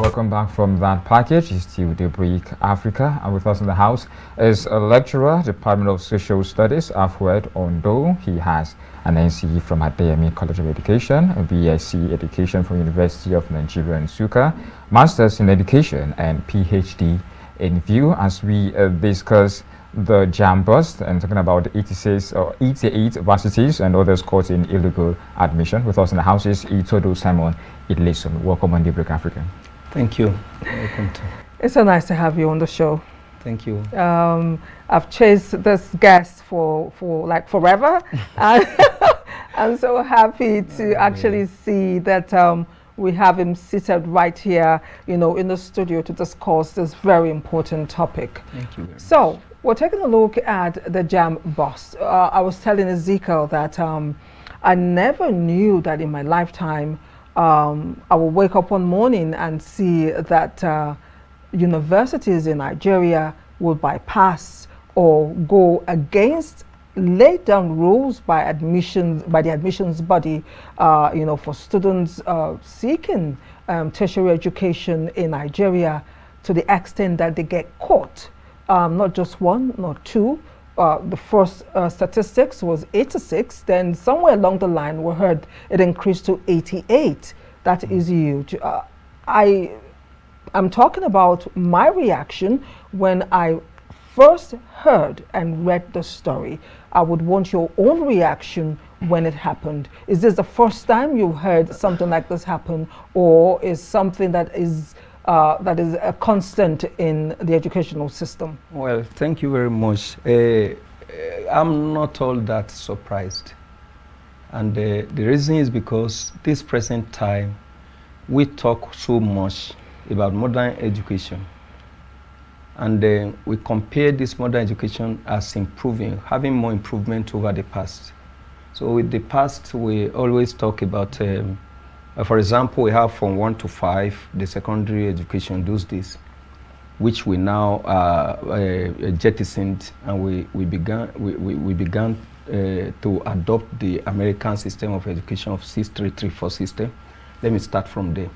Welcome back from that package. It's still Daybreak Africa, and with us in the house is a lecturer, Department of Social Studies, AFUED, Ondo. He has an NCE from Adeyemi College of Education, a BSc Education from University of Nigeria, Nsukka, Masters in Education, and PhD in view as we discuss the Jamb bust and talking about the 86 or 88 varsities and others caught in illegal admission. With us in the house is Itodo Simon Ilesanmi. Welcome on Daybreak Africa. Thank you. Welcome to. It's so nice to have you on the show. Thank you. I've chased this guest for like forever. And I'm so happy to actually see that we have him seated right here, you know, in the studio to discuss this very important topic. Thank you very much. So we're taking a look at the Jamb bust. I was telling Ezekiel that I never knew that in my lifetime I will wake up one morning and see that universities in Nigeria will bypass or go against laid down rules by the admissions body, you know, for students seeking tertiary education in Nigeria, to the extent that they get caught. Not just one, not two. The first statistics was 86. Then somewhere along the line, we heard it increased to 88. That is huge. I'm talking about my reaction when I first heard and read the story. I would want your own reaction when it happened. Is this the first time you heard something like this happen, or is something that is a constant in the educational system? Well, thank you very much. I'm not all that surprised. And the reason is because this present time, we talk so much about modern education. And we compare this modern education as improving, having more improvement over the past. So with the past, we always talk about, for example, we have from 1 to 5, the secondary education those days, which we now jettisoned, and we began to adopt the American system of education of 6-3-3-4 system. Let me start from there.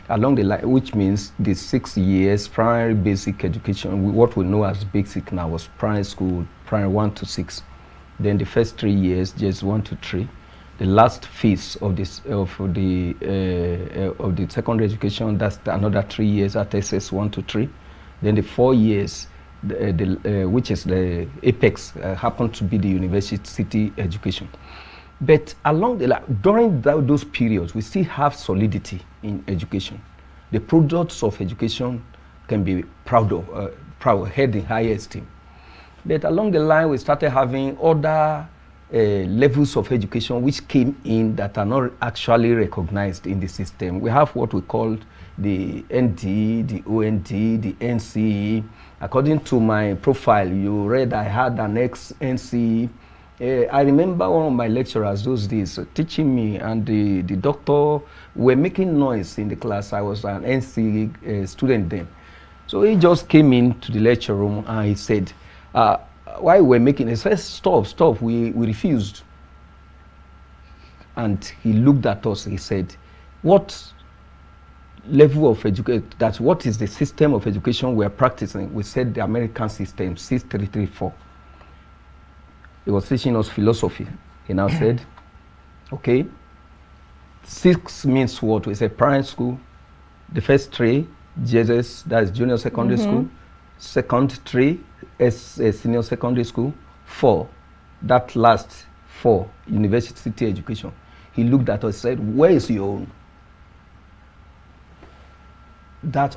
Along the line, which means the 6 years primary basic education, what we know as basic now was primary school, primary 1 to 6. Then the first 3 years, just 1 to 3. The last phase of the secondary education, that's another 3 years at SS 1 to 3. Then the 4 years, which is the apex, happened to be the university education. But along the line, during those periods, we still have solidity in education. The products of education can be proud of, held in high esteem. But along the line, we started having other levels of education which came in that are not actually recognized in the system. We have what we call the ND, the OND, the NCE. According to my profile, you read I had an ex-NCE. I remember one of my lecturers those days teaching me, and the doctor were making noise in the class. I was an NCE student then. So he just came into the lecture room and he said, why we're making, he said, stop, we refused. And he looked at us, he said, what level of education, what is the system of education we're practicing? We said the American system, 6-3-3-4. He was teaching us philosophy. He now said, okay, 6 means what? We said primary school, the first 3, JSS, that is junior secondary school, second 3, senior secondary school, 4, that last 4, university education. He looked at us and said, where is your own? That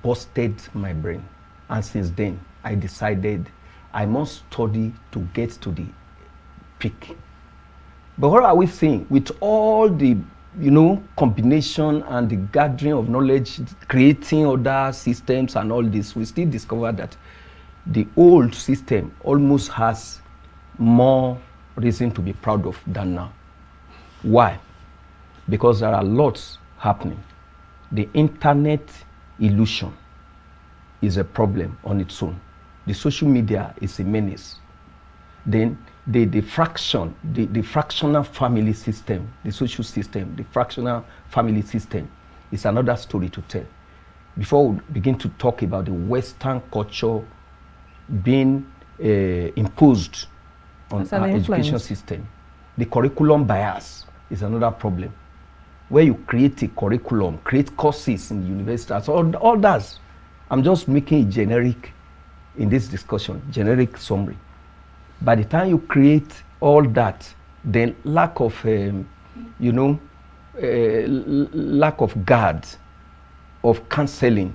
busted my brain. And since then, I decided I must study to get to the peak. But what are we seeing? With all the, combination and the gathering of knowledge, creating other systems and all this, we still discover that the old system almost has more reason to be proud of than now. Why? Because there are lots happening. The internet illusion is a problem on its own. The social media is a menace. Then the fractional family system, the social system, the fractional family system is another story to tell. before we begin to talk about the Western culture being imposed on our education system. The curriculum bias is another problem. Where you create a curriculum, create courses in the universities, all that. I'm just making it generic in this discussion, generic summary. By the time you create all that, then lack of, lack of guards, of counseling,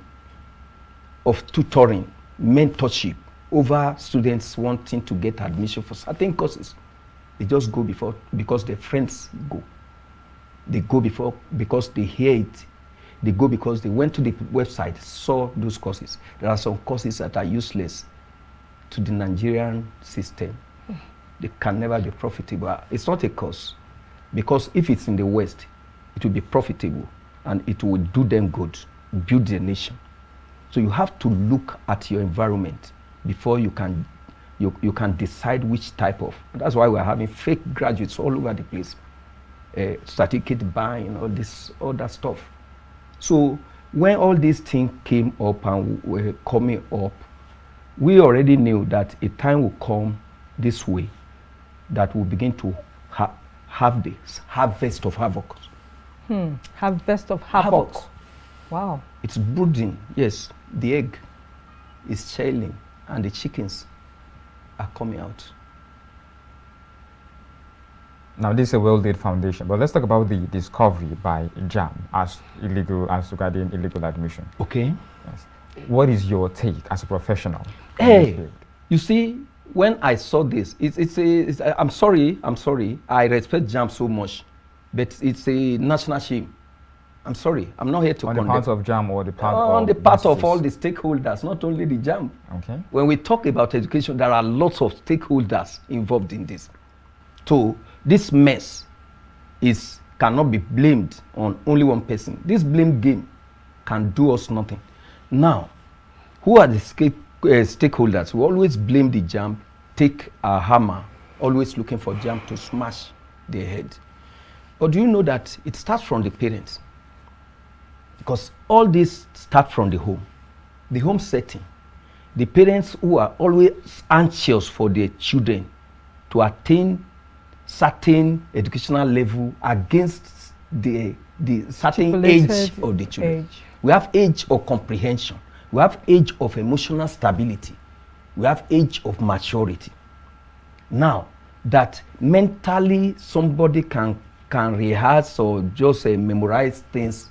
of tutoring, mentorship over students wanting to get admission for certain courses. They just go before because their friends go. They go before because they hear it. They go because they went to the website, saw those courses. There are some courses that are useless to the Nigerian system. They can never be profitable. It's not a course, because if it's in the West, it will be profitable and it will do them good, build the nation. So you have to look at your environment before you can decide which type of. That's why we're having fake graduates all over the place. Certificate buying, all that stuff. So when all these things came up and were coming up, we already knew that a time will come this way that we'll begin to have this harvest of havoc. Harvest of havoc. Wow. It's brooding, yes. The egg is shelling and the chickens are coming out. Now, this is a well-laid foundation, but let's talk about the discovery by Jamb as regarding illegal admission. Okay. Yes. What is your take as a professional? Hey, you see, when I saw this, I'm sorry, I respect Jamb so much, but it's a national shame. I'm sorry, I'm not here to condemn. On the part of Jamb or the part of... On the part of all the stakeholders, not only the Jamb. Okay. When we talk about education, there are lots of stakeholders involved in this. So this mess cannot be blamed on only one person. This blame game can do us nothing. Now, who are the stakeholders? We always blame the Jamb, take a hammer, always looking for Jamb to smash their head. But do you know that it starts from the parents? Because all this starts from the home setting. The parents who are always anxious for their children to attain certain educational level against the certain age of the children. We have age of comprehension. We have age of emotional stability. We have age of maturity. Now, that mentally somebody can rehearse or just memorize things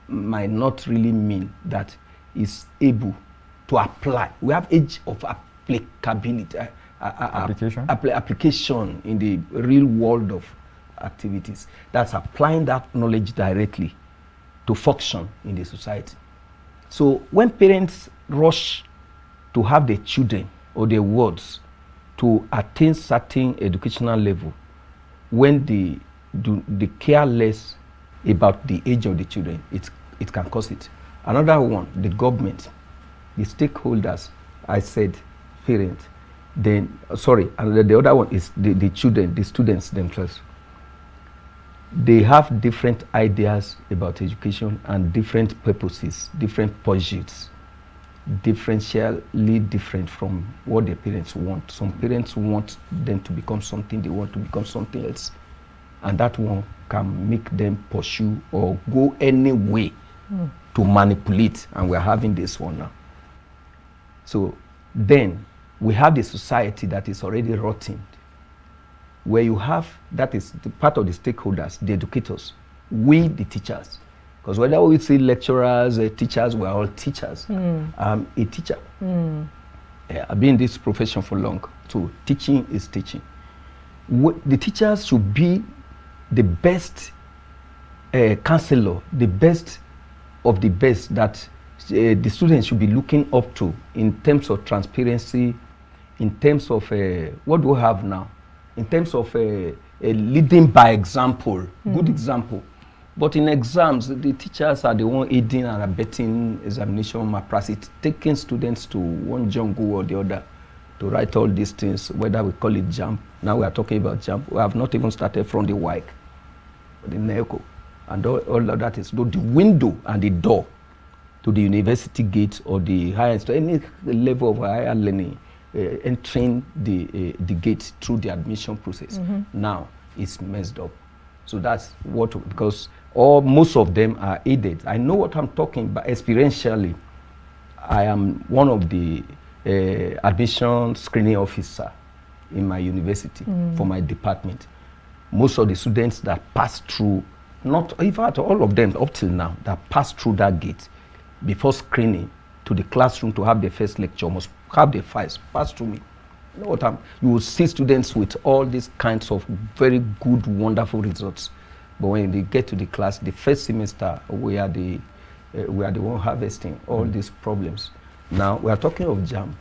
might not really mean that is able to apply. We have age of applicability. Application in the real world of activities. That's applying that knowledge directly to function in the society. So when parents rush to have their children or their wards to attain certain educational level, when they care less about the age of the children, it can cause it. Another one, the government, the stakeholders, I said parents. Then, and the other one is the children, the students themselves. They have different ideas about education and different purposes, different pursuits, differentially different from what their parents want. Some parents want them to become something, they want to become something else. And that one can make them pursue or go any way to manipulate. And we're having this one now. So then, we have the society that is already rotting, where you have, that is the part of the stakeholders, the educators, we the teachers. Because whether we say lecturers, teachers, we're all teachers. I'm a teacher. I've been in this profession for long, so teaching is teaching. The teachers should be the best counselor, the best of the best that the students should be looking up to in terms of transparency, in terms of what do we have now? In terms of leading by example, good example. But in exams, the teachers are the one aiding and abetting examination malpractice, taking students to one jungle or the other to write all these things, whether we call it Jamb. Now we are talking about Jamb. We have not even started from the WIC, the NECO, and all of that is the window and the door to the university gate or the highest, any level of higher learning, entering the gate through the admission process. Now it's messed up. So that's what, because most of them are aided. I know what I'm talking about experientially. I am one of the admission screening officer in my university for my department. Most of the students that pass through, not in fact all of them up till now, that pass through that gate before screening to the classroom to have their first lecture must have their files pass through me. You know what you will see students with all these kinds of very good, wonderful results. But when they get to the class, the first semester, we are the one harvesting all these problems. Now we are talking of Jamb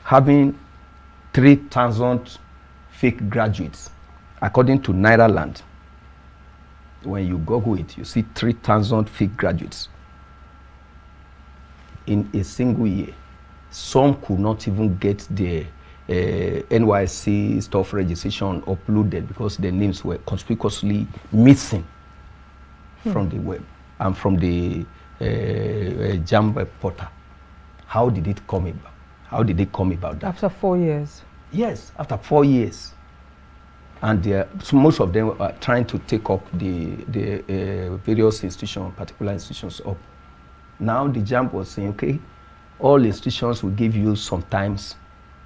having 3,000 fake graduates, according to Nairaland. When you Google it, you see 3,000 fake graduates in a single year. Some could not even get their NYC stuff registration uploaded because their names were conspicuously missing from the web and from the Jamb portal. How did it come about? How did it come about that? After 4 years? Yes, after 4 years. And so most of them are trying to take up the various institutions, particular institutions up. Now the Jamb was saying, okay, all institutions will give you some times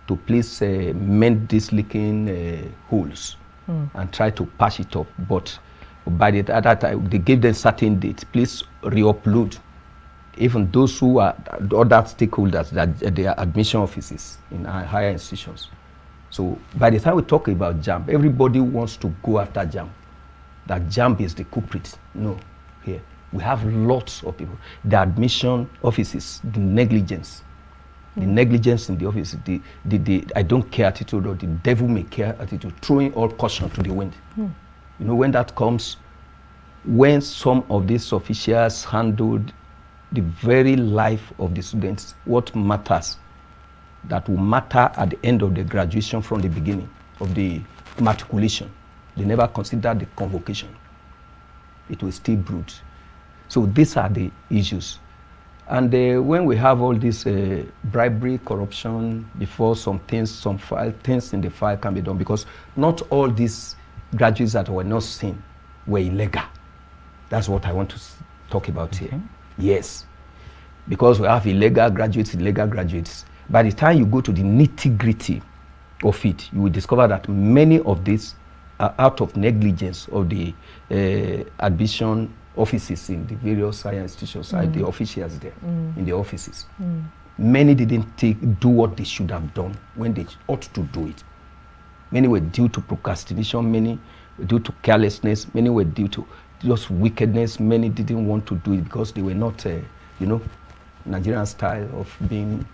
to please mend these leaking holes and try to patch it up. But by the other time, they gave them certain dates. Please re-upload. Even those who are other stakeholders, that they are admission offices in higher institutions. So by the time we talk about Jamb, everybody wants to go after Jamb. That Jamb is the culprit. No, here we have lots of people. The admission offices, the negligence in the office, the I don't care attitude, or the devil may care attitude, throwing all caution to the wind. You know, when that comes, when some of these officials handled the very life of the students, what matters, that will matter at the end of the graduation from the beginning of the matriculation. They never consider the convocation. It will still brood. So these are the issues. And when we have all this bribery, corruption, before some things in the file can be done, because not all these graduates that were not seen were illegal. That's what I want to talk about here. Yes, because we have illegal graduates. By the time you go to the nitty-gritty of it, you will discover that many of these are out of negligence of the admission offices in the various higher institutions, the officials there in the offices. Many didn't do what they should have done when they ought to do it. Many were due to procrastination, many were due to carelessness, many were due to just wickedness. Many didn't want to do it because they were not, Nigerian style of being.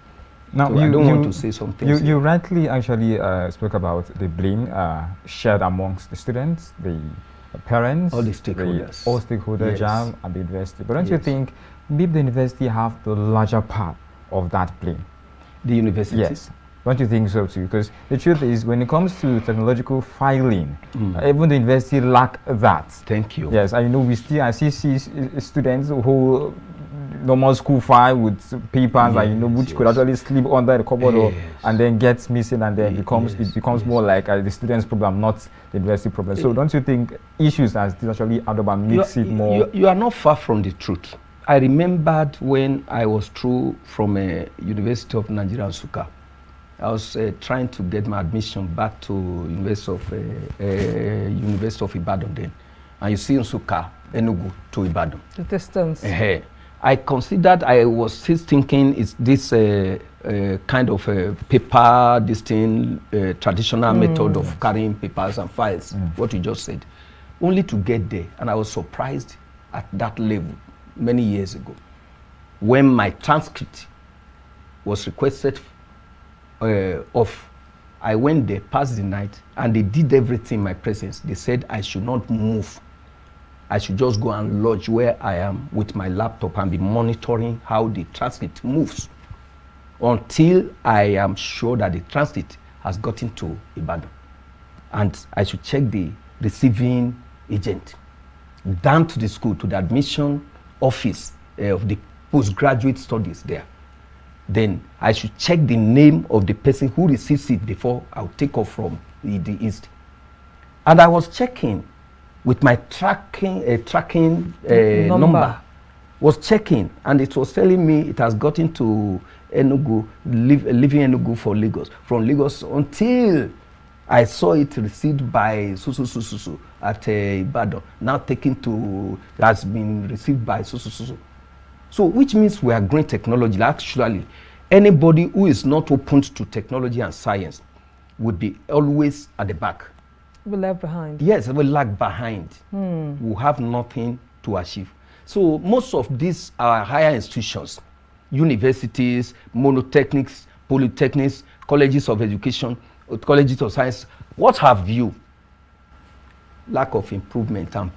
Now, so I don't want to say something. You rightly actually spoke about the blame shared amongst the students, the parents, all the stakeholders, all stakeholders, Jamb and the university. But don't you think maybe the university have the larger part of that blame? The university? Yes. Don't you think so too? Because the truth is, when it comes to technological filing, even the university lack that. Thank you. Yes, I know I see students who normal school file with papers, which could actually slip under the cupboard and then gets missing, and then it becomes more like the student's problem, not the university problem. So don't you think issues as this actually add up and makes it more? You are not far from the truth. I remembered when I was through from University of Nigeria, Nsukka. I was trying to get my admission back to University of Ibadan then. And you see Nsukka, Enugu to Ibadan. The distance. I considered, I was still thinking, is this kind of paper, this thing, traditional method of carrying papers and files, what you just said, only to get there. And I was surprised at that level many years ago when my transcript was requested off. I went there, passed the night, and they did everything in my presence. They said I should not move. I should just go and lodge where I am with my laptop and be monitoring how the transcript moves until I am sure that the transcript has gotten to Ibadan. And I should check the receiving agent down to the school, to the admission office of the postgraduate studies there, then I should check the name of the person who receives it before I'll take off from the East. And I was checking with my tracking number, was checking, and it was telling me it has gotten to Enugu, leaving Enugu for Lagos, from Lagos until I saw it received by so at Ibadan, now taken to, has been received by so. So which means we are growing technology. Actually, anybody who is not open to technology and science would be always at the back. We're left behind. Yes, we lag behind. We have nothing to achieve. So most of these are higher institutions, universities, monotechnics, polytechnics, colleges of education, colleges of science. What have you? Lack of improvement and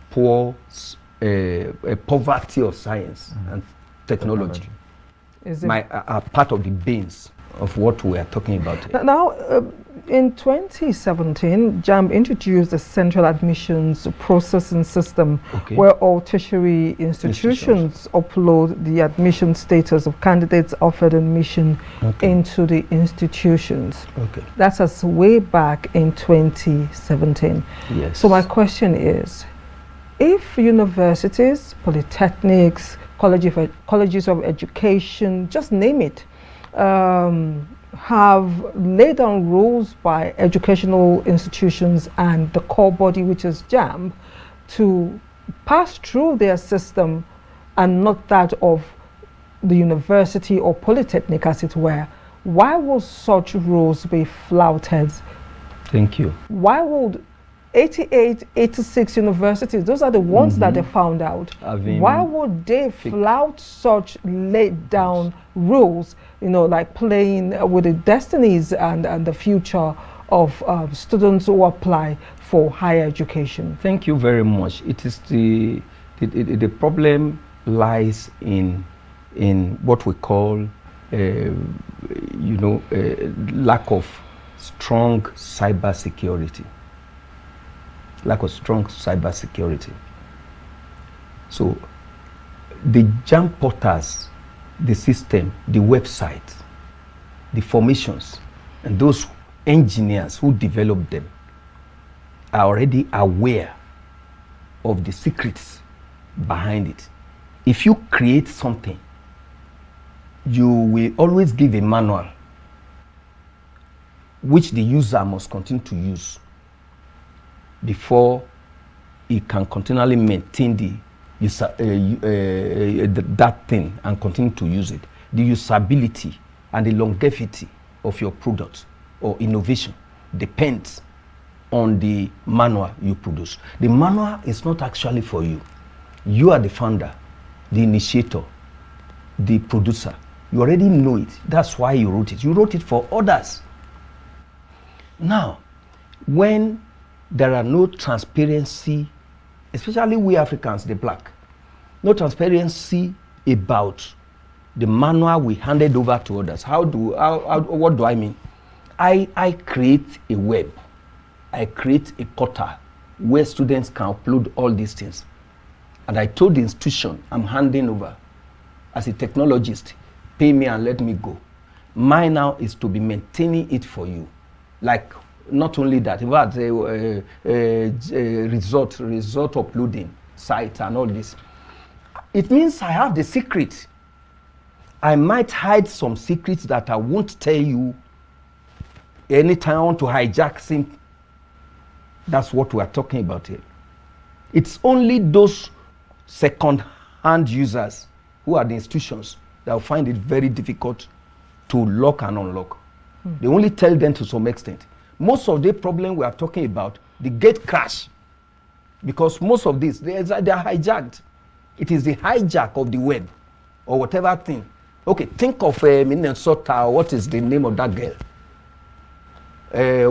poverty of science and technology. Is it are part of the bans of what we are talking about here. Now, in 2017, Jamb introduced a central admissions processing system where all tertiary institutions upload the admission status of candidates offered admission into the institutions. That's us way back in 2017. Yes. So my question is, if universities, polytechnics, colleges of education, just name it, have laid down rules by educational institutions and the core body, which is Jamb, to pass through their system and not that of the university or polytechnic, as it were, why will such rules be flouted? Thank you. Why would 88, 86 universities, those are the ones that they found out. Why would they flout such laid down rules, you know, like playing with the destinies and the future of students who apply for higher education? Thank you very much. It is the problem lies in what we call, lack of strong cyber security. Lack of strong cyber security. So the Jamb portals, the system, the website, the formations, and those engineers who develop them are already aware of the secrets behind it. If you create something, you will always give a manual which the user must continue to use before it can continually maintain that thing and continue to use it. The usability and the longevity of your product or innovation depends on the manual you produce. The manual is not actually for you. You are the founder, the initiator, the producer. You already know it. That's why you wrote it. You wrote it for others. Now, when there are no transparency, especially we Africans, the black, no transparency about the manual we handed over to others. What do I mean? I create a web, I create a portal where students can upload all these things. And I told the institution I'm handing over as a technologist, pay me and let me go. Mine now is to be maintaining it for you. Like, not only that, but result uploading site and all this. It means I have the secret. I might hide some secrets that I won't tell you anytime I want to hijack something. That's what we are talking about here. It's only those second-hand users who are the institutions that will find it very difficult to lock and unlock. They only tell them to some extent. Most of the problem we are talking about, the gate crash, because most of this, they are hijacked. It is the hijack of the web or whatever thing. Okay, think of Minnesota. What is the name of that girl?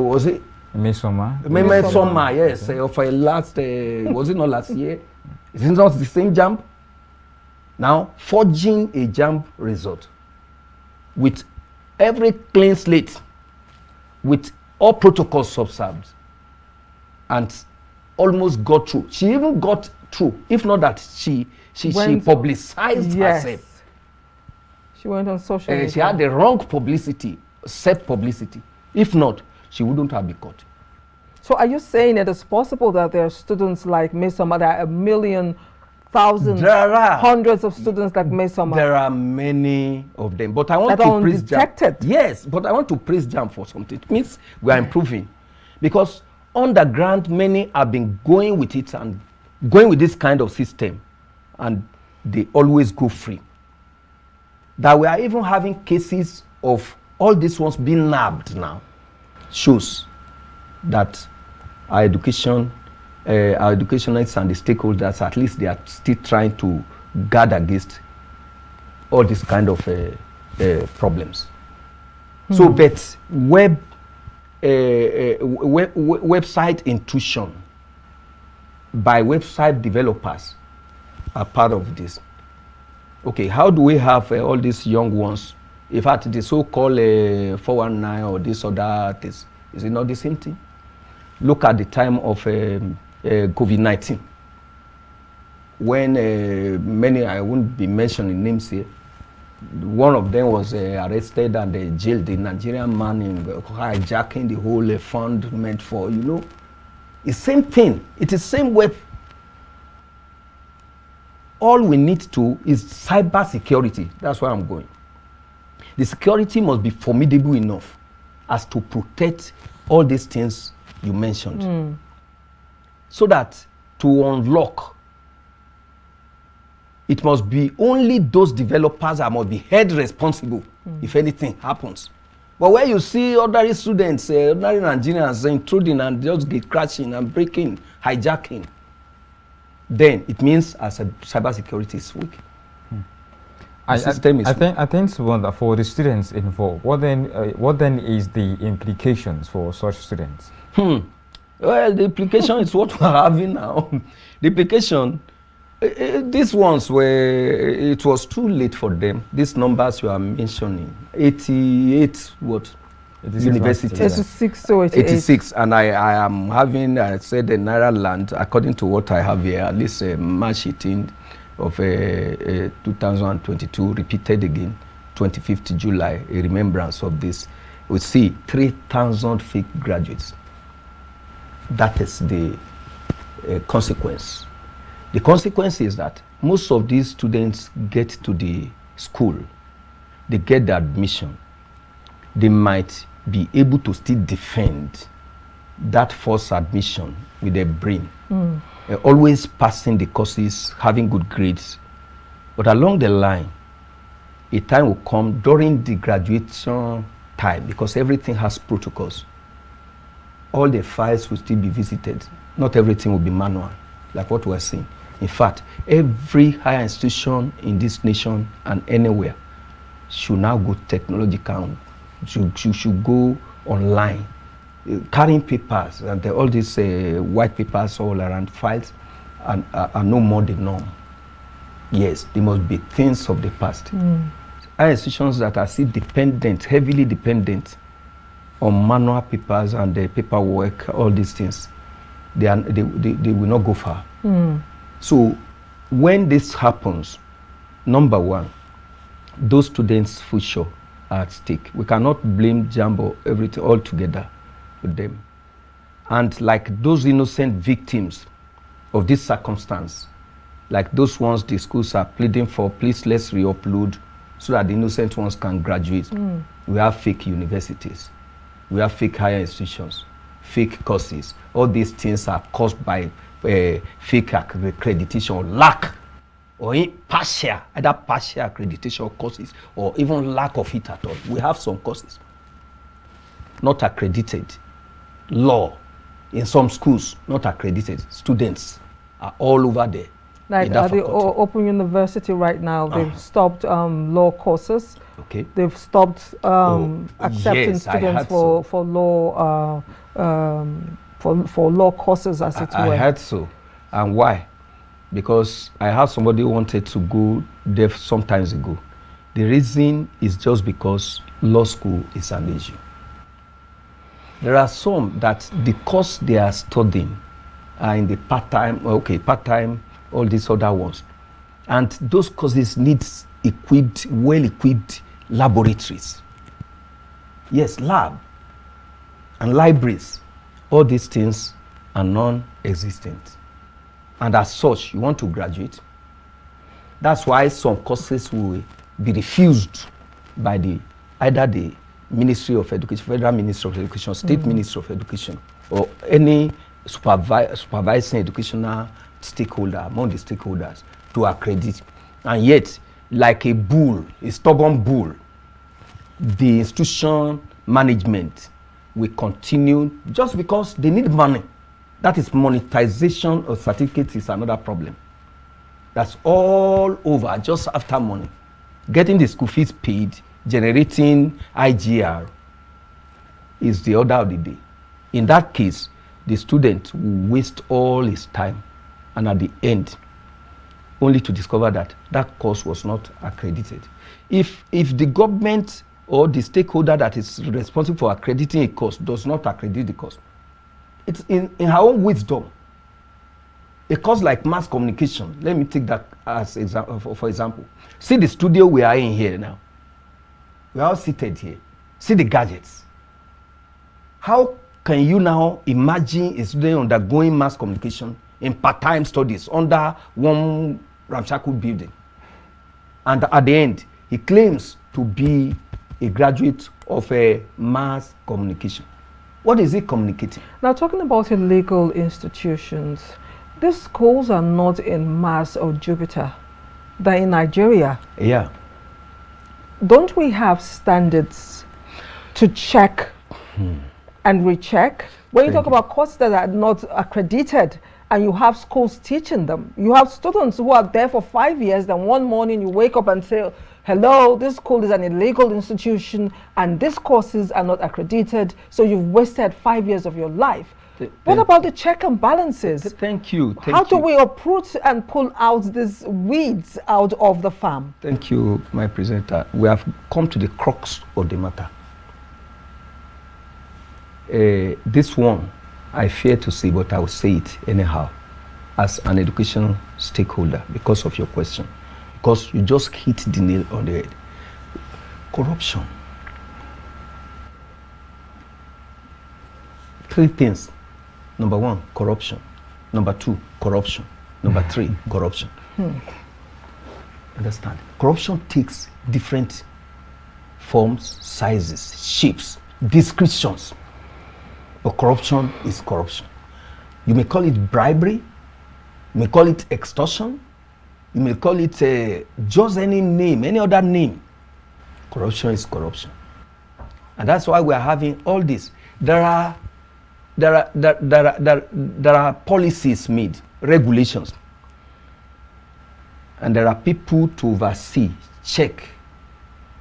Was it? Mesoma, yes. Of last, was it not last year? Is it not the same Jamb? Now, forging a Jamb result with every clean slate, with all protocols observed, and almost got through. She even got through, if not that she publicized herself. She went on social media. She had the wrong publicity, self-publicity. If not, she wouldn't have been caught. So are you saying it is possible that there are students like Mesoma, there are a million, thousands, hundreds of students like Mesoma? There are many of them, but I want that to are praise undetected. Jamb. Yes, but I want to praise Jamb for something. It means we are improving, because underground many have been going with it and going with this kind of system, and they always go free. That we are even having cases of all these ones being nabbed now shows that our educationists and the stakeholders, at least they are still trying to guard against all these kind of problems. So, but website intrusion by website developers are part of this. Okay, how do we have all these young ones? In fact, the so-called 419 or this or that, is it not the same thing? Look at the time of COVID-19, when many, I won't be mentioning names here, one of them was arrested and jailed, the Nigerian man in hijacking the whole fund meant for, it's same thing. It is same web. All we need to is cyber security. That's where I'm going. The security must be formidable enough as to protect all these things you mentioned. So that to unlock, it must be only those developers that must be held responsible if anything happens. But where you see ordinary students, ordinary Nigerians intruding and just get crashing and breaking, hijacking, then it means as a cybersecurity is weak. I think it's wonderful for the students involved. What then is the implications for such students? Well, the implication is what we're having now. The implication, these ones it was too late for them. These numbers you are mentioning, 88 what? Universities. 86 or 88. 86, and I am having, I said the Naira land, according to what I have here, at least March 18th of 2022, repeated again, 25th July, a remembrance of this. We see 3,000 fake graduates. That is the consequence. The consequence is that most of these students get to the school, they get the admission, they might be able to still defend that false admission with their brain, always passing the courses, having good grades. But along the line, a time will come during the graduation time, because everything has protocols. All the files will still be visited. Not everything will be manual, like what we're seeing. In fact, every higher institution in this nation and anywhere should now go technological, should go online, carrying papers and all these white papers all around files are no more the norm. Yes, they must be things of the past. Higher institutions that are still dependent, heavily dependent on manual papers and the paperwork, all these things, they will not go far. So when this happens, number one, those students' future are at stake. We cannot blame Jamb or everything all together with them. And like those innocent victims of this circumstance, like those ones the schools are pleading for, please let's re-upload so that the innocent ones can graduate. We have fake universities. We have fake higher institutions, fake courses. All these things are caused by fake accreditation, lack, or partial, either partial accreditation courses, or even lack of it at all. We have some courses not accredited. Law, in some schools, not accredited. Students are all over there. Like at the Open University right now, they've stopped law courses. Okay. They've stopped accepting students for law for law courses, as it were. I heard so. And why? Because I have somebody who wanted to go there some times ago. The reason is just because law school is an issue. There are some that the course they are studying are in the part-time, all these other ones. And those courses need equipped, well-equipped laboratories. Yes, lab and libraries. All these things are non-existent. And as such, you want to graduate. That's why some courses will be refused by either the Ministry of Education, Federal Ministry of Education, State Ministry of Education, or any supervising educational stakeholder among the stakeholders to accredit. And yet, like a bull, a stubborn bull, the institution management will continue just because they need money. That is monetization of certificates is another problem. That's all over, just after money. Getting the school fees paid, generating IGR is the order of the day. In that case, the student will waste all his time, and at the end, only to discover that that course was not accredited. If the government or the stakeholder that is responsible for accrediting a course does not accredit the course, it's in her own wisdom. A course like mass communication, let me take that as for example. See the studio we are in here now. We are all seated here. See the gadgets. How can you now imagine a student undergoing mass communication in part-time studies under one ramshackle building? And at the end, he claims to be a graduate of a mass communication. What is he communicating? Now, talking about illegal institutions, these schools are not in Mars or Jupiter. They're in Nigeria. Yeah. Don't we have standards to check and recheck? When you talk about courses that are not accredited and you have schools teaching them, you have students who are there for 5 years, then one morning you wake up and say, hello, this school is an illegal institution and these courses are not accredited, so you've wasted 5 years of your life. What about the check and balances? Thank you. How do we uproot and pull out these weeds out of the farm? Thank you, my presenter. We have come to the crux of the matter. This one, I fear to say, but I will say it anyhow, as an education stakeholder, because of your question. Because you just hit the nail on the head. Corruption. 3 things. Number 1, corruption. Number 2, corruption. Number 3, corruption. Understand? Corruption takes different forms, sizes, shapes, descriptions. But corruption is corruption. You may call it bribery, you may call it extortion, you may call it just any name, any other name. Corruption is corruption. And that's why we are having all this. There are policies made, regulations. And there are people to oversee, check.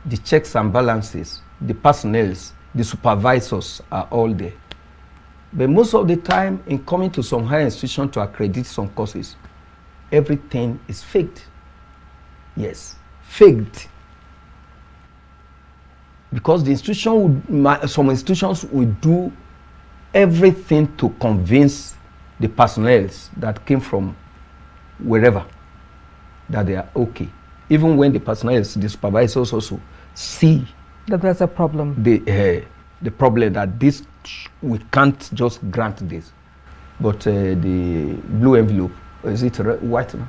The checks and balances, the personnel, the supervisors are all there. But most of the time, in coming to some higher institution to accredit some courses, everything is faked. Yes, faked. Because the institution would, some institutions will do everything to convince the personnel that came from wherever that they are okay. Even when the personnel, the supervisors also see that there's a problem. The problem that this, we can't just grant this. But the blue envelope, is it white now?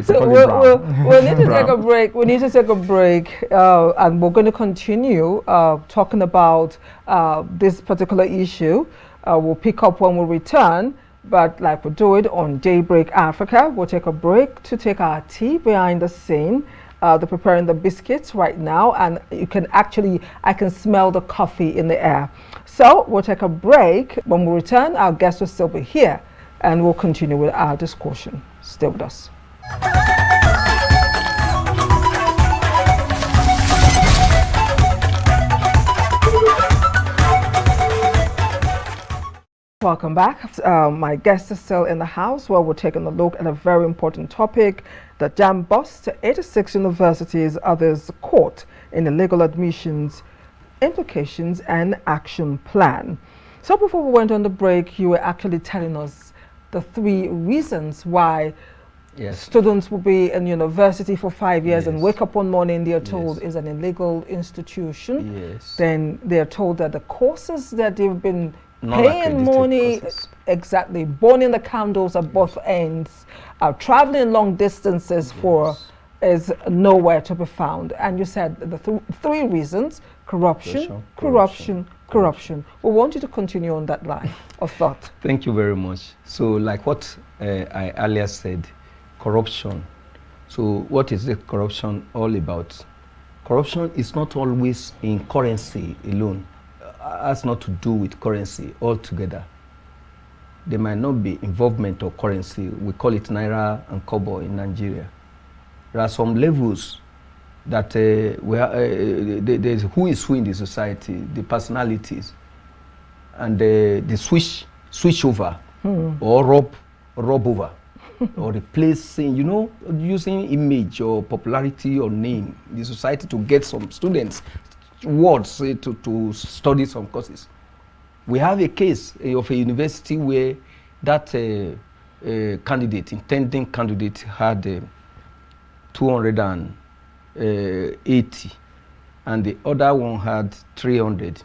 So we'll need to take a break. We need to take a break, and we're going to continue talking about this particular issue. We'll pick up when we return, but like we do it on Daybreak Africa, we'll take a break to take our tea behind the scene. They're preparing the biscuits right now, and you can actually, I can smell the coffee in the air. So we'll take a break. When we return, our guests will still be here, and we'll continue with our discussion. Stay with us. Welcome back. My guest is still in the house where we're taking a look at a very important topic, the Jamb bust to 86 universities, others caught in illegal admissions, implications and action plan. So before we went on the break, you were actually telling us the 3 reasons why Yes. Students will be in university for 5 years and Yes. wake up one morning, they're told Yes. is an illegal institution. Yes. Then they're told that the courses that they've been paying Non-accredited money, courses. exactly, burning the candles at both ends, traveling long distances for, is nowhere to be found. And you said the three reasons: corruption. We want you to continue on that line of thought. Thank you very much. So like what I earlier said, corruption. So what is the corruption all about? Corruption is not always in currency alone. Has not to do with currency altogether. There might not be involvement of currency. We call it Naira and Kobo in Nigeria. There are some levels that there's who is who in the society, the personalities, and the switch over or rob over or replacing, using image or popularity or name in the society to get some students wards to study some courses. We have a case of a university where that intending candidate had 280 and the other one had 300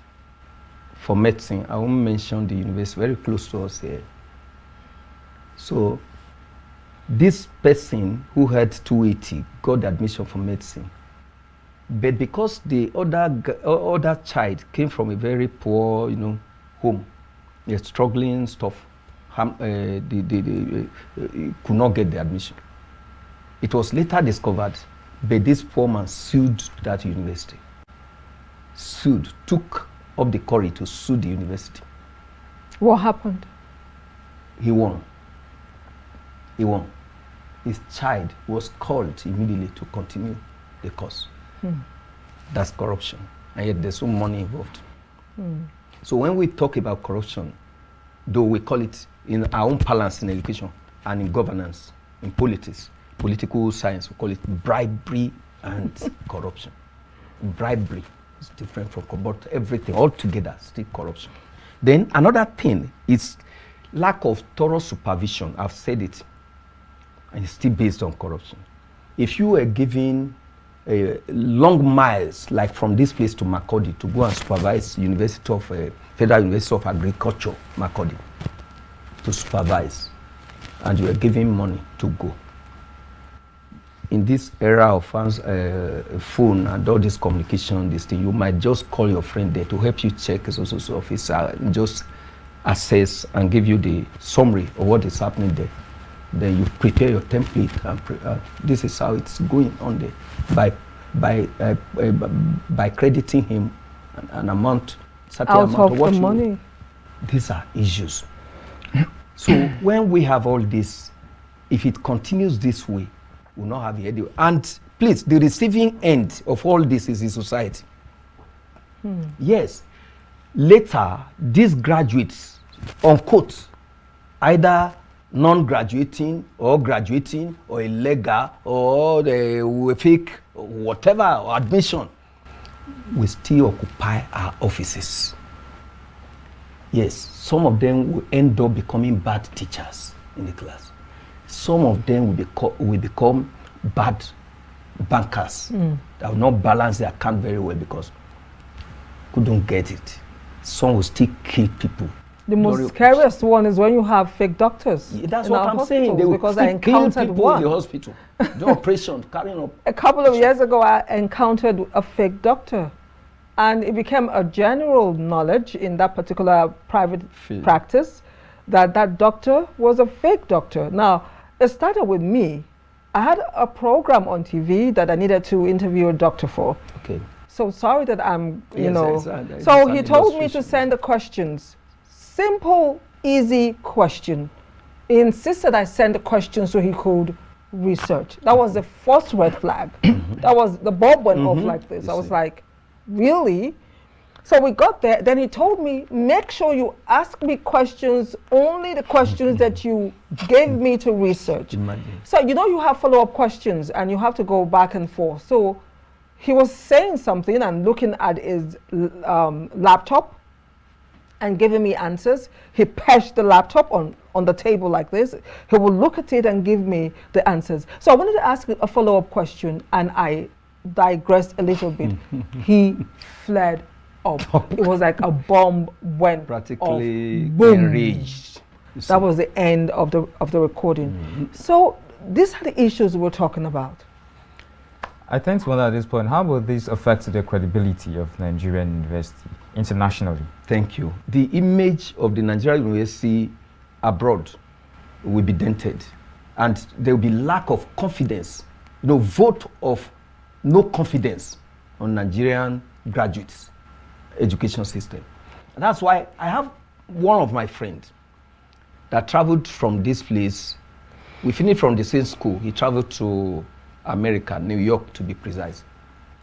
for medicine. I won't mention the university, very close to us here. So this person who had 280 got admission for medicine. But because the other child came from a very poor, home, they're struggling stuff, they could not get the admission. It was later discovered, but this poor man sued that university. Took up the courage to sue the university. What happened? He won. His child was called immediately to continue the course. That's corruption, and yet there's some money involved. So when we talk about corruption, though we call it in our own parlance in education and in governance, in politics, political science, we call it bribery and corruption. Bribery is different from but everything altogether, still corruption. Then another thing is lack of thorough supervision. I've said it, and it's still based on corruption. If you were given long miles, like from this place to Makurdi, to go and supervise Federal University of Agriculture, Makurdi, to supervise, and you were giving money to go. In this era of phone and all this communication, this thing, you might just call your friend there to help you check his office, just assess and give you the summary of what is happening there. Then you prepare your template, and this is how it's going on there. By crediting him an amount, certain Out amount of what the money. These are issues. So when we have all this, if it continues this way, we'll not have it. And please, the receiving end of all this is in society. Yes. Later, these graduates, unquote, either non-graduating or graduating or illegal or the fake or whatever, or admission, we still occupy our offices. Yes, some of them will end up becoming bad teachers in the class. Some of them will become bad bankers that will not balance their account very well because couldn't get it. Some will still kill people. The most scariest one is when you have fake doctors. Yeah, that's what I'm saying. They will because I encountered people one in the hospital. The operation carrying up. A couple of years ago, I encountered a fake doctor, and it became a general knowledge in that particular private practice that that doctor was a fake doctor. Now, it started with me. I had a program on TV that I needed to interview a doctor for. Okay. So sorry that I'm, Yes, so he told me to send the questions. Simple, easy question. He insisted I send the questions so he could research. That was the first red flag. That was, the bulb went off like this. I was like, really? So we got there. Then he told me, make sure you ask me questions, only the questions that you gave me to research. So, you have follow-up questions and you have to go back and forth. So he was saying something and looking at his laptop. and giving me answers. He perched the laptop on the table like this. He would look at it and give me the answers. So I wanted to ask a follow-up question, and I digressed a little bit. He fled up. It was like a bomb went practically off. Boom. Enraged. That was the end of the recording. So these are the issues we're talking about. I think to wonder at this point, how will this affect the credibility of Nigerian university internationally? Thank you. The image of the Nigerian university abroad will be dented, and there will be lack of confidence, vote of no confidence on Nigerian graduates education system. And that's why I have one of my friends that traveled from this place. We finished from the same school. He traveled to America, New York to be precise.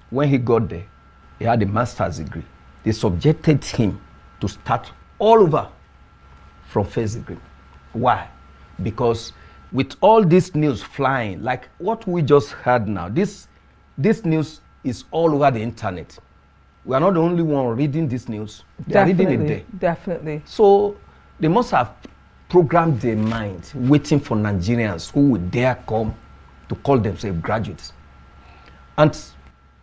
When he got there, he had a master's degree. They subjected him to start all over from first degree. Why? Because with all this news flying, like what we just heard now, this news is all over the internet. We are not the only one reading this news. They are reading it there. Definitely. So they must have programmed their mind, waiting for Nigerians who would dare come to call themselves graduates. And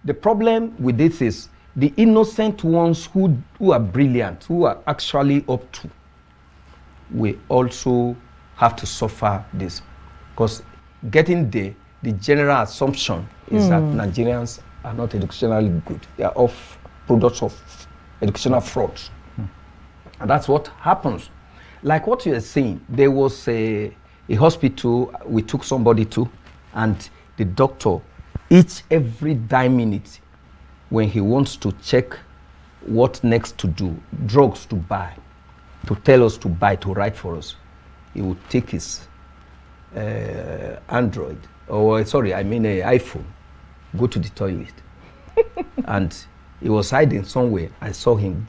the problem with this is the innocent ones who are brilliant, who are actually up to, we also have to suffer this. Because getting there, the general assumption is that Nigerians are not educationally good. They are products of educational fraud. And that's what happens. Like what you are saying, there was a hospital we took somebody to, and the doctor, every 9 minutes, when he wants to check what next to do, drugs to buy, to tell us to buy, to write for us, he would take his iPhone, go to the toilet. And he was hiding somewhere. I saw him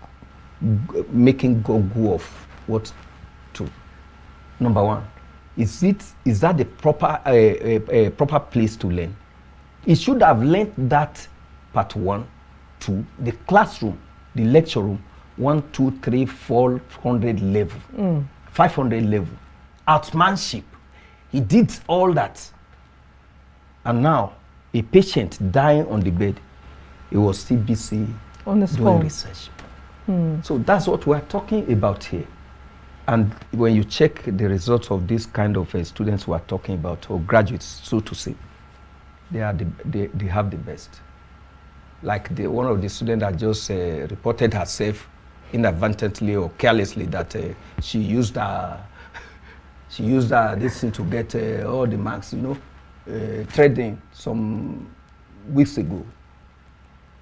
making go of what to. Number one, is that the proper place to learn? He should have learned that part 1, 2, the classroom, the lecture room, 1, 2, 3, 400 level, 500 level, outmanship. He did all that. And now, a patient dying on the bed, he was still busy on his doing phone. research. So that's what we're talking about here. And when you check the results of this kind of students who are talking about, or graduates, so to say, they have the best. Like one of the students that just reported herself inadvertently or carelessly that she used this thing to get all the marks, trading some weeks ago.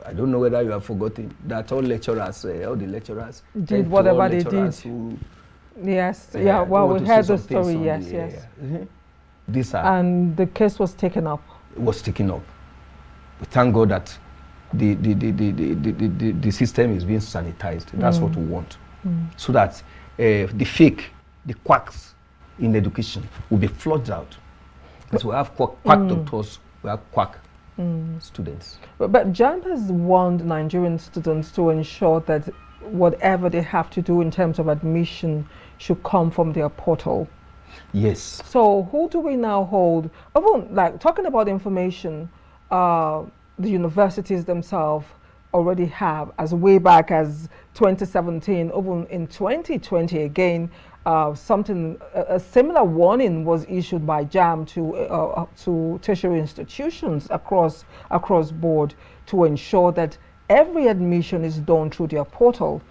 I don't know whether you have forgotten that all the lecturers did whatever they did. Yes, well, we heard the story, yes. And the case was taken up. It was taken up. We thank God that the system is being sanitized. That's what we want. So that the quacks in education will be flushed out. Because we have quack doctors, we have quack students. But Jamb has warned Nigerian students to ensure that whatever they have to do in terms of admission should come from their portal. Yes. So who do we now hold? Like talking about information, the universities themselves already have, as way back as 2017, even in 2020 again, a similar warning was issued by Jamb to tertiary institutions across board to ensure that every admission is done through their portal.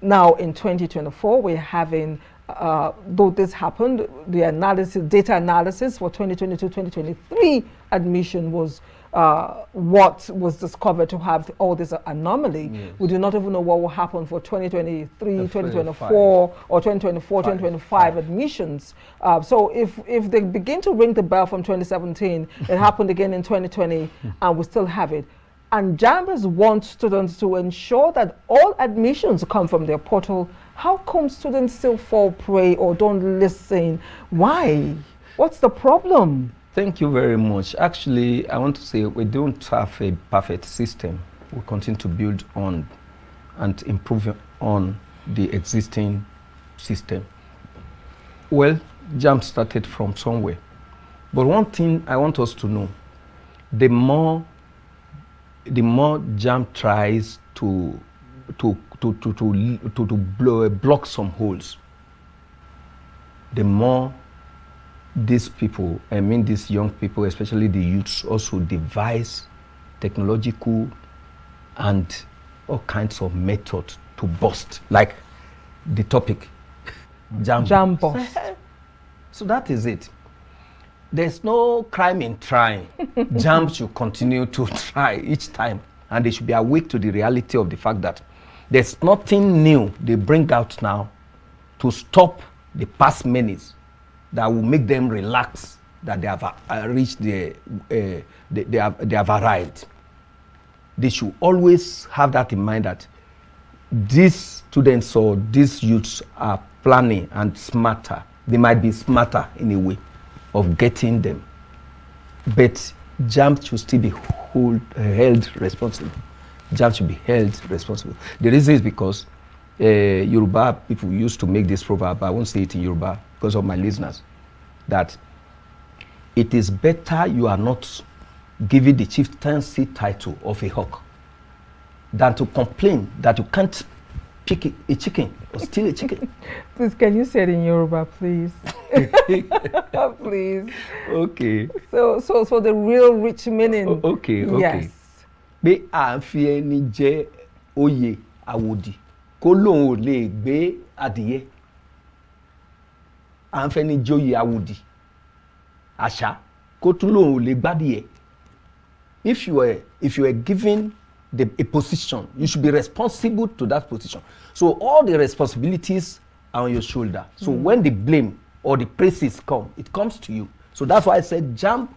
Now in 2024, we're having, though this happened, the data analysis for 2022-2023 admission was what was discovered to have all this anomaly. Yes. We do not even know what will happen for 2023, 2024, or 2024, 2025 admissions. So if they begin to ring the bell from 2017, it happened again in 2020, and we still have it. And Jamb wants students to ensure that all admissions come from their portal. How come students still fall prey or don't listen? Why? What's the problem? Thank you very much. Actually, I want to say we don't have a perfect system. We continue to build on and improve on. the existing system. Well, Jamb started from somewhere. But one thing I want us to know, the more Jamb tries to block some holes, the more these people, I mean these young people, especially the youths, also devise technological and all kinds of methods to bust, like the topic, Jamb bust. So that is it. There's no crime in trying. Jamb should continue to try each time, and they should be awake to the reality of the fact that there's nothing new they bring out now to stop the past menace that will make them relax that they have reached they have arrived. They should always have that in mind, that these students or these youths are planning and smarter. They might be smarter in a way of getting them, but Jamb should still be held responsible. Jamb should be held responsible. The reason is because Yoruba people used to make this proverb, I won't say it in Yoruba because of my listeners, that it is better you are not given the chieftaincy title of a hawk than to complain that you can't pick a chicken or steal a chicken. Please, can you say it in Yoruba, please? Please. Okay. So the real rich meaning. Okay. Yes. Bí a fi ẹni jẹ oyè àwòdì kó lóun ò lè gbé adìyẹ. À ń fẹ́ni jẹ oyè àwòdì àṣà kó tún lóun ò lè gbádìyẹ. If you were given a position, you should be responsible to that position. So all the responsibilities are on your shoulder. So when the blame or the praises come, it comes to you. So that's why I said Jamb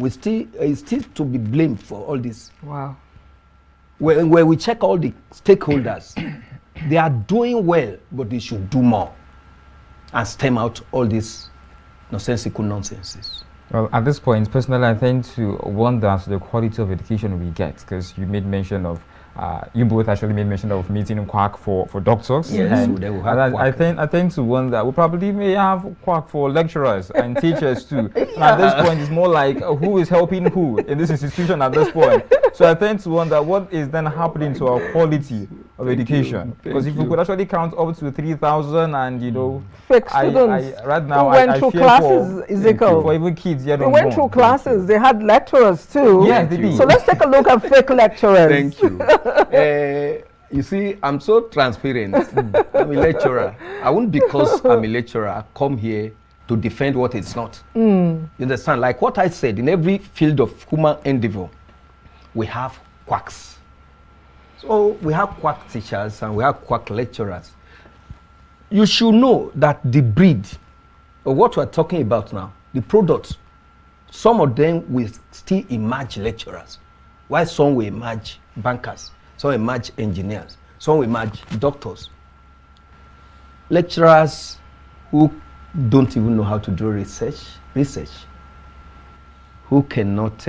is still to be blamed for all this. Wow. When we check all the stakeholders, they are doing well, but they should do more and stem out all these nonsensical nonsenses. Well, at this point, personally, I tend to wonder as to the quality of education we get, because you made mention of, you both actually made mention of meeting quack for doctors. Yes, and so they will have I tend to wonder, we probably may have quack for lecturers and teachers too. And at this point, it's more like who is helping who in this institution at this point. So I tend to wonder what is then happening to our quality of education. Because if we could actually count up to 3,000 and, you know, fake students right now, who went I through fear classes, Ezekiel. for even kids yet They went through classes. They had lecturers too. Yes, they did. So let's take a look at fake lecturers. Thank you. You see, I'm so transparent. I'm a lecturer. I won't, because I'm a lecturer, come here to defend what it's not. You understand? Like what I said, in every field of human endeavor, we have quacks. So we have quack teachers and we have quack lecturers. You should know that the breed of what we're talking about now, the products, some of them will still emerge lecturers, while some will emerge bankers, some will emerge engineers, some will emerge doctors. Lecturers who don't even know how to do research, who cannot,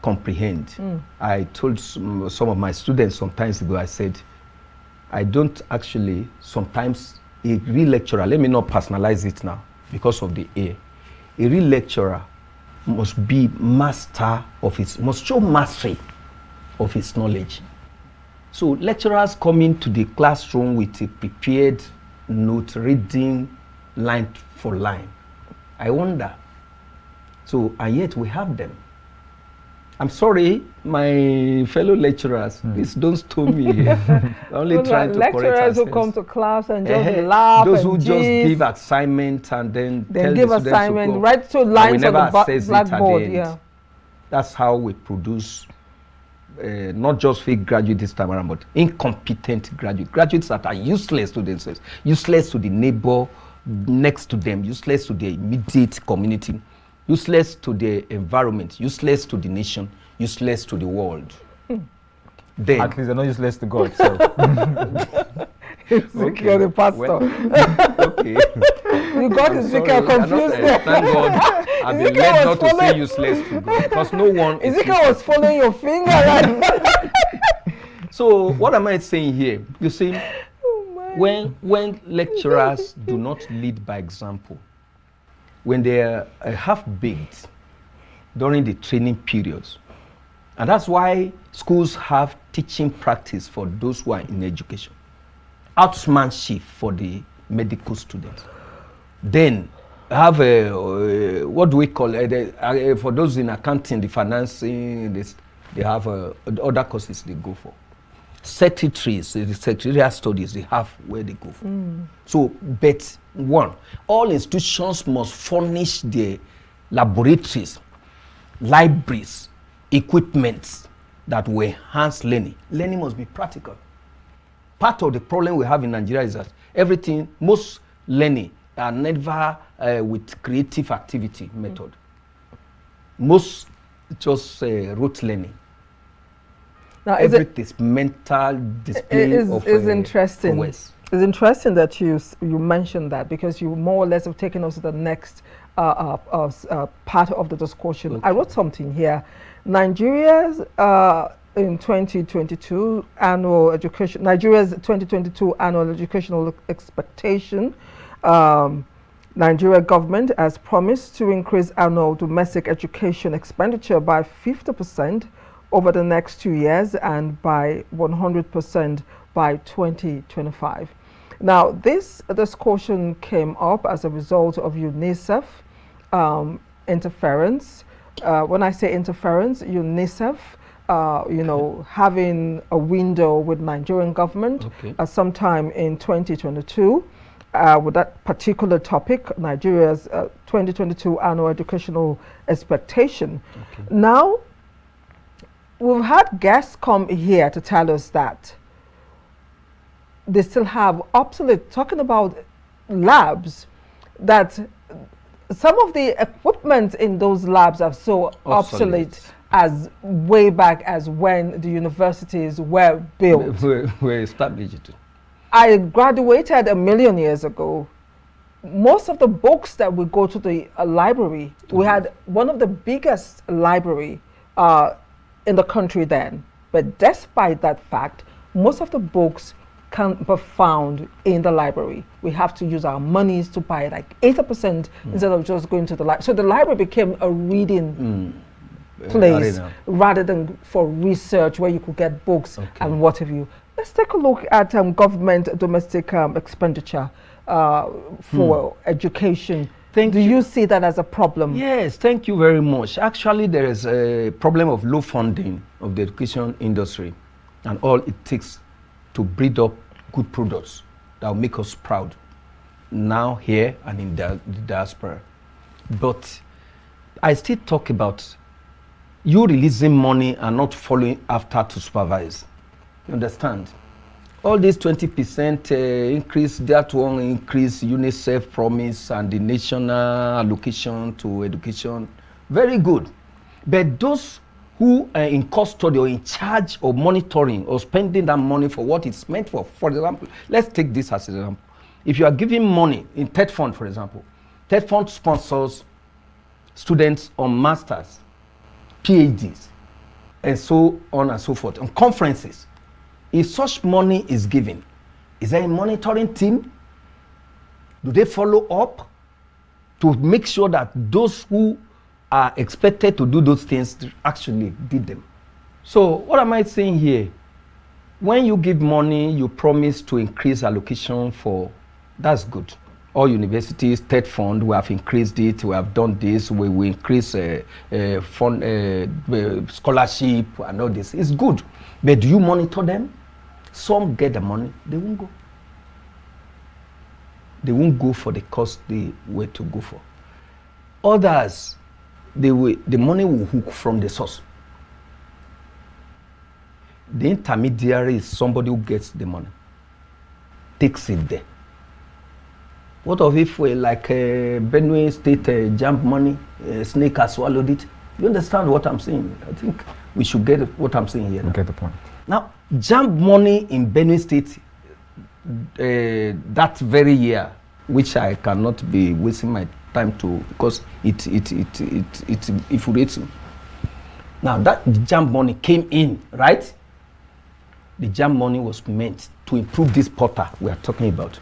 comprehend. I told some of my students some time ago, I said, I don't actually, sometimes a real lecturer, let me not personalize it now because of the A real lecturer must be master of his, must show mastery of his knowledge. So lecturers come into the classroom with a prepared note, reading line for line. I wonder. So, and yet we have them. I'm sorry, my fellow lecturers, please don't stone me here. Only trying to correct lecturers who come to class and just laugh. Those who and just give assignment and then tell give the students assignment, to go. write two lines on the blackboard. Yeah. That's how we produce not just fake graduates this time around, but incompetent graduates that are useless to themselves, useless to the neighbor next to them, useless to the immediate community, useless to the environment, useless to the nation, useless to the world. Then, at least they're not useless to God. So. Ezekiel, the pastor. Okay. You got Ezekiel confused there. Thank God I've been led not to say useless to God, because no one is Ezekiel was following your finger. So what am I saying here? You see, when lecturers do not lead by example, when they are half-baked during the training periods, and that's why schools have teaching practice for those who are in education, outmanship for the medical students. Then have a, what do we call it, for those in accounting, the financing, they have other courses they go for. Secretaries, the secretarial studies, they have where they go for. So, but one, all institutions must furnish their laboratories, libraries, equipment that will enhance learning. Learning must be practical. Part of the problem we have in Nigeria is that most learning are never with creative activity method. Most just rote learning. Now, everything is mental display is interesting. It's interesting that you mentioned that, because you more or less have taken us to the next part of the discussion. Okay. I wrote something here. Nigeria's in 2022 annual education, Nigeria's 2022 annual educational expectation. Nigeria government has promised to increase annual domestic education expenditure by 50% over the next 2 years and by 100% by 2025. Now, this discussion came up as a result of UNICEF interference. When I say interference, UNICEF, having a window with Nigerian government sometime in 2022 with that particular topic, Nigeria's 2022 annual educational expectation. Now, we've had guests come here to tell us that they still have obsolete, talking about labs, that some of the equipment in those labs are so obsolete as way back as when the universities were built. Were established. I graduated 1 million years ago. Most of the books that we go to the library, we had one of the biggest library in the country then. But despite that fact, most of the books can't be found in the library. We have to use our monies to buy like 80% instead of just going to the library. So the library became a reading place rather than for research where you could get books and what have you. Let's take a look at government domestic expenditure for education. Do you see that as a problem? Yes, thank you very much. Actually, there is a problem of low funding of the education industry, and all it takes to breed up good products that will make us proud now here and in the diaspora. But I still talk about you releasing money and not following after to supervise. You understand? All this 20% increase, that one increase, UNICEF promise and the national allocation to education, very good. But those who are in custody or in charge of monitoring or spending that money for what it's meant for example, let's take this as an example. If you are giving money in TED Fund, for example, TED Fund sponsors students on masters, PhDs, and so on and so forth, on conferences. If such money is given, is there a monitoring team? Do they follow up to make sure that those who are expected to do those things actually did them? So what am I saying here? When you give money, you promise to increase allocation for, that's good. All universities, TED Fund, we have increased it, we have done this, we will increase fund, scholarship and all this. It's good. But do you monitor them? Some get the money, they won't go. They won't go for the cost they were to go for. Others, the money will hook from the source. The intermediary is somebody who gets the money, takes it there. What of if we like Benue State Jamb money, snake has swallowed it? You understand what I'm saying? I think we should get what I'm saying here. Get the point. Now, Jamb money in Benue State that very year, which I cannot be wasting my time to, because it infuriates me. Now that Jamb money came in, right? the Jamb money was meant to improve this portal we are talking about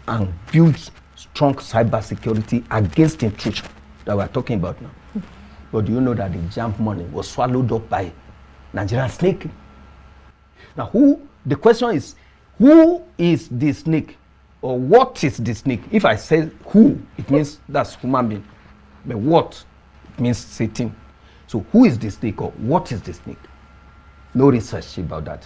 and build strong cyber security against intrusion that we are talking about now. But do you know that the Jamb money was swallowed up by Nigerian snake? Now, the question is, who is the snake? Or what is the snake? If I say who, it means that's human being. But what, it means Satan. So who is the snake or what is the snake? No research about that.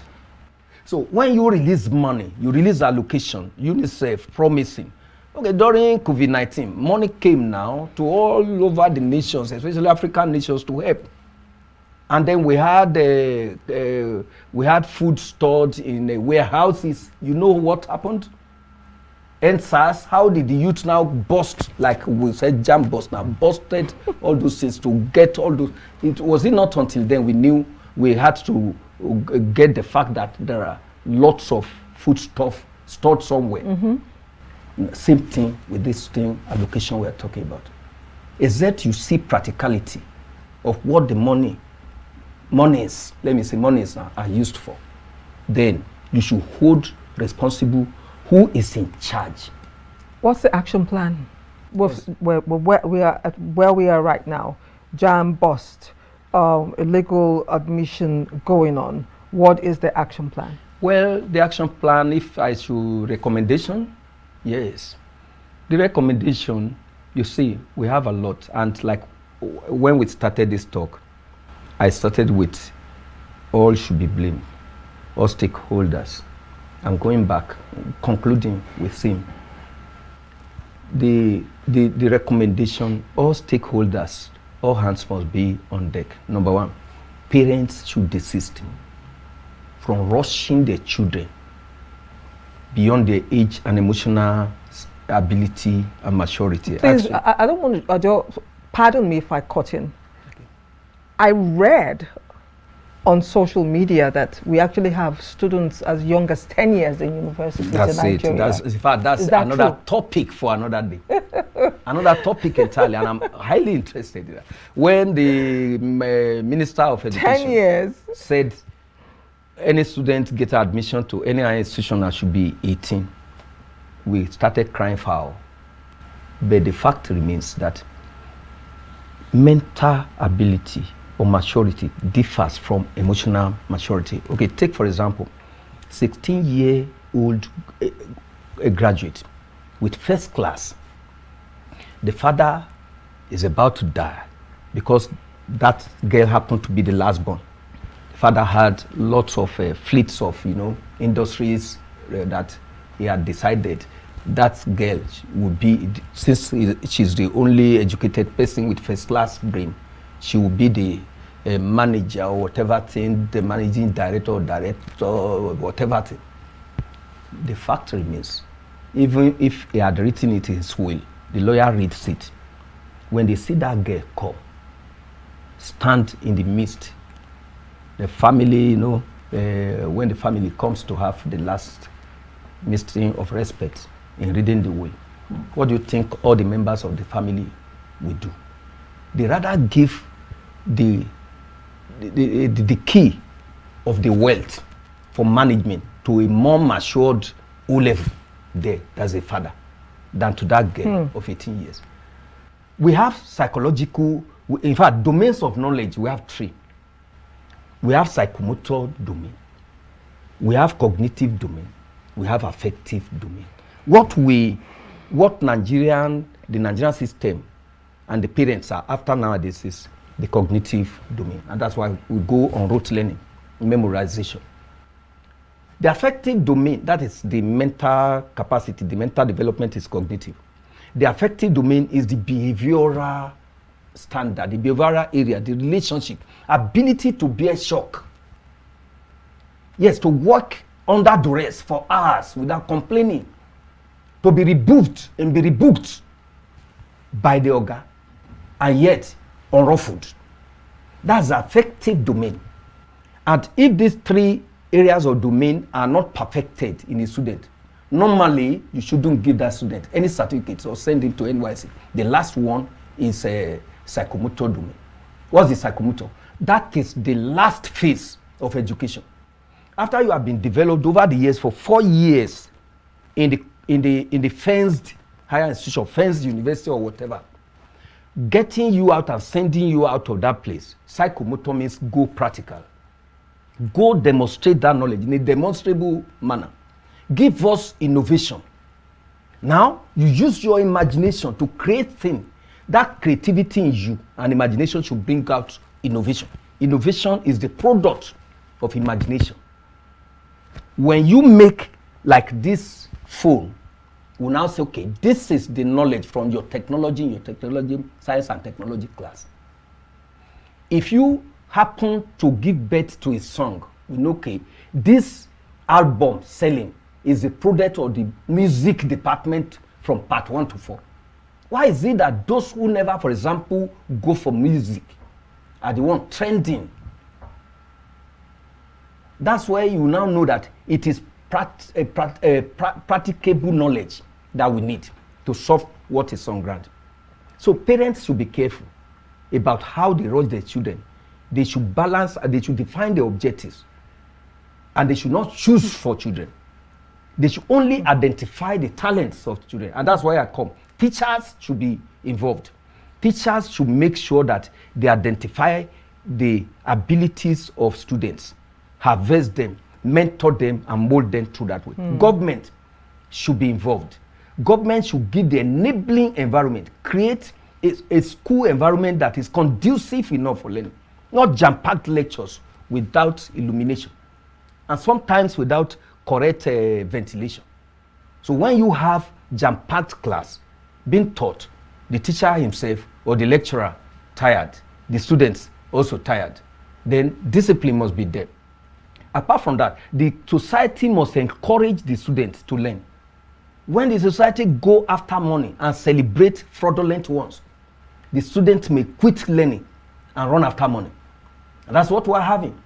So when you release money, you release allocation, UNICEF promising. Okay, during COVID-19, money came now to all over the nations, especially African nations, to help. And then we had food stored in warehouses. You know what happened? NSAS, how did the youth now bust, like we said, Jamb bust now, busted all those things to get all those. It was not until then we knew we had to get the fact that there are lots of food stuff stored somewhere. Same thing with this thing, allocation we are talking about. Is that you see practicality of what the monies now are used for, then you should hold responsible who is in charge. What's the action plan? Where we are right now, Jamb bust, illegal admission going on. What is the action plan? Well, the action plan, if I should recommendation, yes. The recommendation, you see, we have a lot. And like when we started this talk, I started with all should be blamed, all stakeholders. I'm going back, concluding with him. The recommendation, all stakeholders, all hands must be on deck. Number one, parents should desist from rushing their children beyond their age and emotional ability and maturity. Please, I don't want to, pardon me if I cut in. Okay. I read on social media that we actually have students as young as 10 years in universities in Nigeria. In fact, that's another true? Topic for another day. Another topic entirely, and I'm highly interested in that. When the Minister of Education 10 years said any student get admission to any institution that should be 18, we started crying foul. But the fact remains that mental ability or maturity differs from emotional maturity. Okay, take for example, 16-year-old graduate with first class. The father is about to die because that girl happened to be the last born. The father had lots of fleets of industries that he had decided that girl would be, since she's the only educated person with first class brain, she will be the manager or whatever thing, the managing director or whatever thing. The fact remains, even if he had written it in his will, the lawyer reads it. When they see that girl come, stand in the midst, the family, when the family comes to have the last meeting of respect in reading the will, what do you think all the members of the family will do? They rather give the key of the wealth for management to a more matured O-level there, that's a father, than to that girl of 18 years. We have psychological, in fact, domains of knowledge, we have 3. We have psychomotor domain, we have cognitive domain, we have affective domain. What the Nigerian system and the parents are after nowadays is the cognitive domain, and that's why we go on rote learning, memorization. The affective domain, that is the mental capacity, the mental development is cognitive. The affective domain is the behavioral standard, the behavioral area, the relationship, ability to bear shock. Yes, to work under duress for hours without complaining, to be rebuffed and be rebuked by the Ogar, and yet unruffled. That's the affective domain. And if these 3 areas of domain are not perfected in a student, normally you shouldn't give that student any certificates or send him to NYC. The last one is a psychomotor domain. What's the psychomotor? That is the last phase of education. after you have been developed over the years for 4 years in the fenced higher institution, fenced university or whatever, getting you out and sending you out of that place, psychomotor means go practical. Go demonstrate that knowledge in a demonstrable manner. Give us innovation. Now, you use your imagination to create things. That creativity in you and imagination should bring out innovation. Innovation is the product of imagination. When you make like this phone, we now say, okay, this is the knowledge from your technology in your technology, science and technology class. If you happen to give birth to a song, we know, okay, this album selling is the product of the music department from part 1 to 4. Why is it that those who never, for example, go for music are the one trending? That's where you now know that it is practicable knowledge that we need to solve what is on ground. So parents should be careful about how they raise their children. They should balance and they should define their objectives. And they should not choose for children. They should only identify the talents of children. And that's why I come. Teachers should be involved. Teachers should make sure that they identify the abilities of students, harvest them, mentor them, and mold them through that way. Government should be involved. Government should give the enabling environment, create a school environment that is conducive enough for learning, not jam-packed lectures without illumination, and sometimes without correct ventilation. So when you have jam-packed class being taught, the teacher himself or the lecturer tired, the students also tired, then discipline must be there. Apart from that, the society must encourage the students to learn. When the society go after money and celebrate fraudulent ones, the students may quit learning and run after money. And that's what we're having.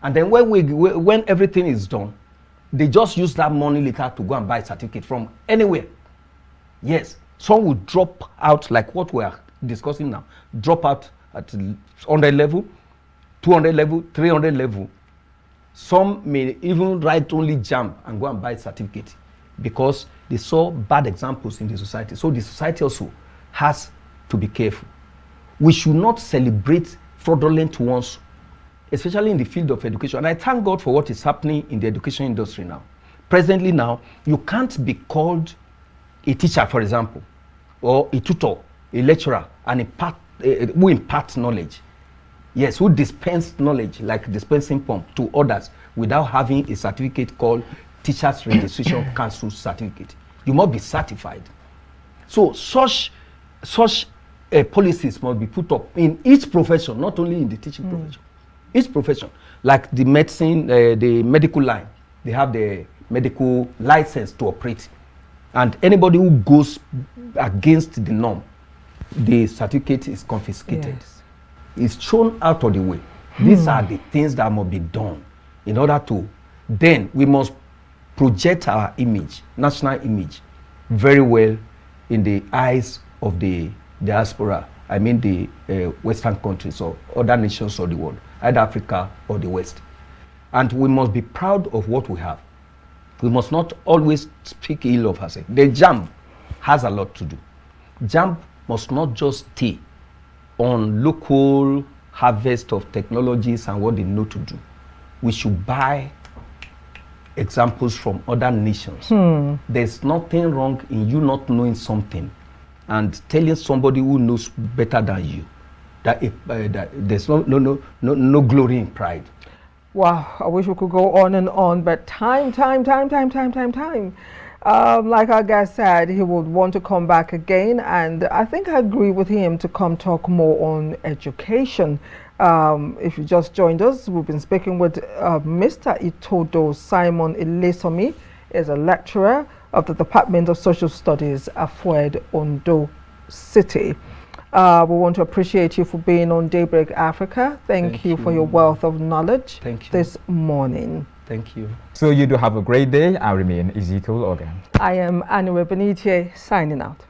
And then when everything is done, they just use that money later to go and buy a certificate from anywhere. Yes, some will drop out like what we are discussing now, drop out at 100 level, 200 level, 300 level. Some may even write only Jamb and go and buy a certificate because they saw bad examples in the society. So the society also has to be careful. We should not celebrate fraudulent ones, especially in the field of education. And I thank God for what is happening in the education industry now. Presently now, you can't be called a teacher, for example, or a tutor, a lecturer, and who imparts knowledge. Yes, who dispense knowledge, like dispensing pump to others without having a certificate called Teachers Registration Council Certificate. You must be certified. So such policies must be put up in each profession, not only in the teaching profession. Each profession, like the medicine, the medical line, they have the medical license to operate. And anybody who goes against the norm, the certificate is confiscated. Yes. It's thrown out of the way. These are the things that must be done in order to, then we must project our image, national image, very well in the eyes of the diaspora. I mean the Western countries or other nations of the world, either Africa or the West. And we must be proud of what we have. We must not always speak ill of ourselves. The Jamb has a lot to do. Jamb must not just stay on local harvest of technologies and what they know to do. We should buy examples from other nations. There's nothing wrong in you not knowing something and telling somebody who knows better than you that, that there's no glory in pride. Wow, I wish we could go on and on, but time. Like our guest said, he would want to come back again, and I think I agree with him to come talk more on education. If you just joined us, we've been speaking with Mr. Itodo Simon Ilesanmi, is a lecturer of the Department of Social Studies, AFUED, Ondo City. We want to appreciate you for being on Daybreak Africa. Thank you for your wealth of knowledge this morning. Thank you. So you do have a great day. I remain Ezekiel Ogar. I am Anire Binitie, signing out.